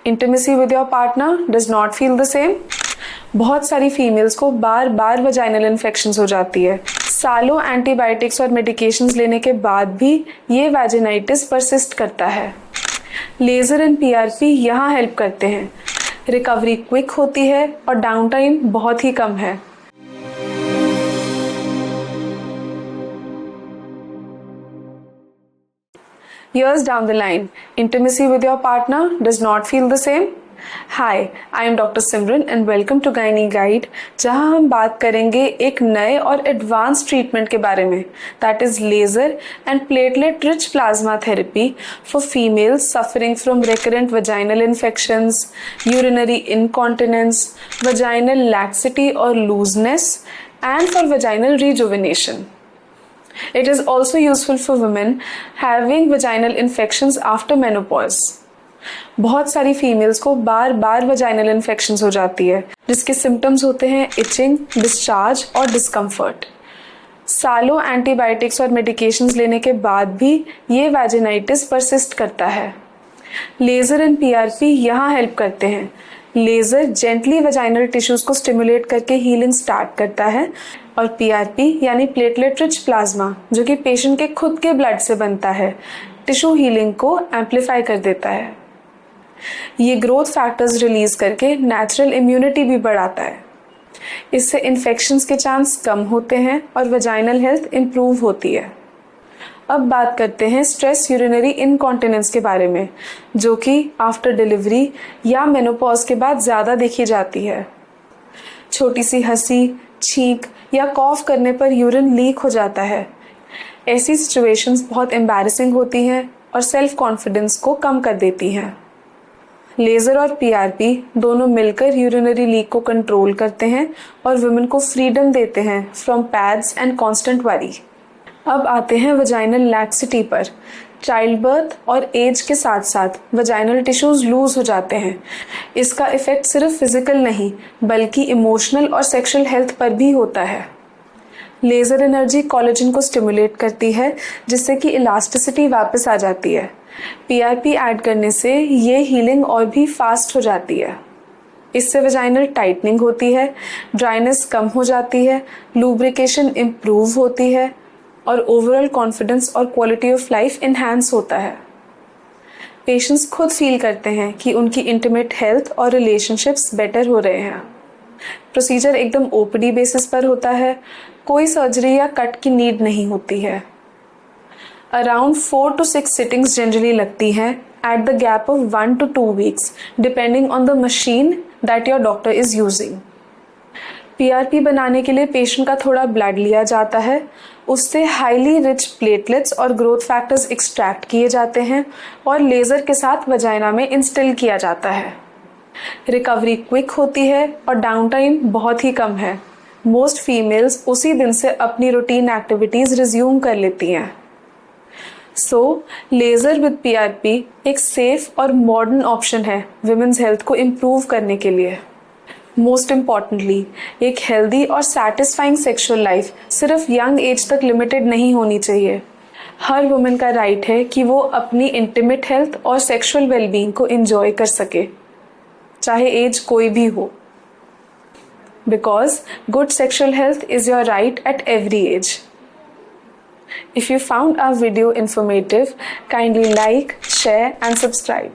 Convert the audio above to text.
Intimacy with your partner does not feel the same. बहुत सारी females को बार बार vaginal infections हो जाती है। सालों एंटीबायोटिक्स और मेडिकेशंस लेने के बाद भी ये वैजिनाइटिस परसिस्ट करता है। लेज़र एंड पीआरपी यहाँ हेल्प करते हैं। रिकवरी क्विक होती है और डाउन टाइम बहुत ही कम है। Years down the line, intimacy with your partner does not feel the same? Hi, I am Dr. Simran and welcome to Gynae Guide, जहां हम बात करेंगे एक नए और एडवांस ट्रीटमेंट के बारे में, that is laser and platelet-rich plasma therapy for females suffering from recurrent vaginal infections, urinary incontinence, vaginal laxity or looseness, and for vaginal rejuvenation. It is also useful for women having vaginal infections after menopause. बहुत सारी females को बार बार vaginal infections हो जाती है, जिसके symptoms होते हैं itching, discharge और discomfort. सालों एंटीबायोटिक्स और मेडिकेशंस लेने के बाद भी ये वैजिनाइटिस परसिस्ट करता है। लेज़र एंड पीआरपी यहाँ हेल्प करते हैं। लेज़र जेंटली वजाइनल टिश्यूज को स्टिमुलेट करके हीलिंग स्टार्ट करता है और पीआरपी यानी प्लेटलेट रिच प्लाज्मा, जो कि पेशेंट के खुद के ब्लड से बनता है, टिश्यू हीलिंग को एम्पलीफाई कर देता है। ये ग्रोथ फैक्टर्स रिलीज करके नेचुरल इम्यूनिटी भी बढ़ाता है। इससे इन्फेक्शंस के चांस कम होते हैं और वजाइनल हेल्थ इम्प्रूव होती है। अब बात करते हैं स्ट्रेस यूरिनरी इनकॉन्टिनेंस के बारे में, जो कि आफ्टर डिलीवरी या मेनोपॉज के बाद ज़्यादा देखी जाती है। छोटी सी हंसी, छींक या कॉफ करने पर यूरिन लीक हो जाता है। ऐसी सिचुएशंस बहुत एम्बैरेसिंग होती हैं और सेल्फ कॉन्फिडेंस को कम कर देती हैं। लेज़र और पीआरपी दोनों मिलकर यूरिनरी लीक को कंट्रोल करते हैं और वुमेन को फ्रीडम देते हैं from pads and constant worry. अब आते हैं वजाइनल लैक्सिटी पर। चाइल्ड बर्थ और एज के साथ साथ वजाइनल टिश्यूज लूज हो जाते हैं। इसका इफेक्ट सिर्फ फिजिकल नहीं बल्कि इमोशनल और सेक्सुअल हेल्थ पर भी होता है। लेज़र एनर्जी कोलेजन को स्टिमुलेट करती है, जिससे कि इलास्टिसिटी वापस आ जाती है। पीआरपी ऐड करने से ये हीलिंग और भी फास्ट हो जाती है। इससे वजाइनल टाइटनिंग होती है, ड्राइनेस कम हो जाती है, लुब्रिकेशन इम्प्रूव होती है और ओवरऑल कॉन्फिडेंस और क्वालिटी ऑफ लाइफ इन्हांस होता है। पेशेंट्स खुद फील करते हैं कि उनकी इंटीमेट हेल्थ और रिलेशनशिप्स बेटर हो रहे हैं। प्रोसीजर एकदम ओपीडी बेसिस पर होता है, कोई सर्जरी या कट की नीड नहीं होती है। अराउंड 4 to 6 सिटिंग्स जनरली लगती हैं at the gap of 1 to 2 weeks depending on the machine that your doctor is using. PRP बनाने के लिए पेशेंट का थोड़ा ब्लड लिया जाता है, उससे हाईली रिच प्लेटलेट्स और ग्रोथ फैक्टर्स एक्सट्रैक्ट किए जाते हैं और लेज़र के साथ वजाइना में इंस्टिल किया जाता है। रिकवरी क्विक होती है और डाउन टाइम बहुत ही कम है। मोस्ट फीमेल्स उसी दिन से अपनी रूटीन एक्टिविटीज़ रिज्यूम कर लेती हैं। सो लेज़र विद पीआरपी एक सेफ और मॉडर्न ऑप्शन है विमेंस हेल्थ को इम्प्रूव करने के लिए। मोस्ट इम्पॉर्टेंटली, एक हेल्दी और सैटिस्फाइंग सेक्सुअल लाइफ सिर्फ यंग एज तक लिमिटेड नहीं होनी चाहिए। हर वुमेन का राइट है कि वो अपनी इंटीमेट हेल्थ और सेक्सुअल वेलबींग को एंजॉय कर सके, चाहे एज कोई भी हो। Because good sexual health is your right at every age. If you found our video informative, kindly like, share and subscribe.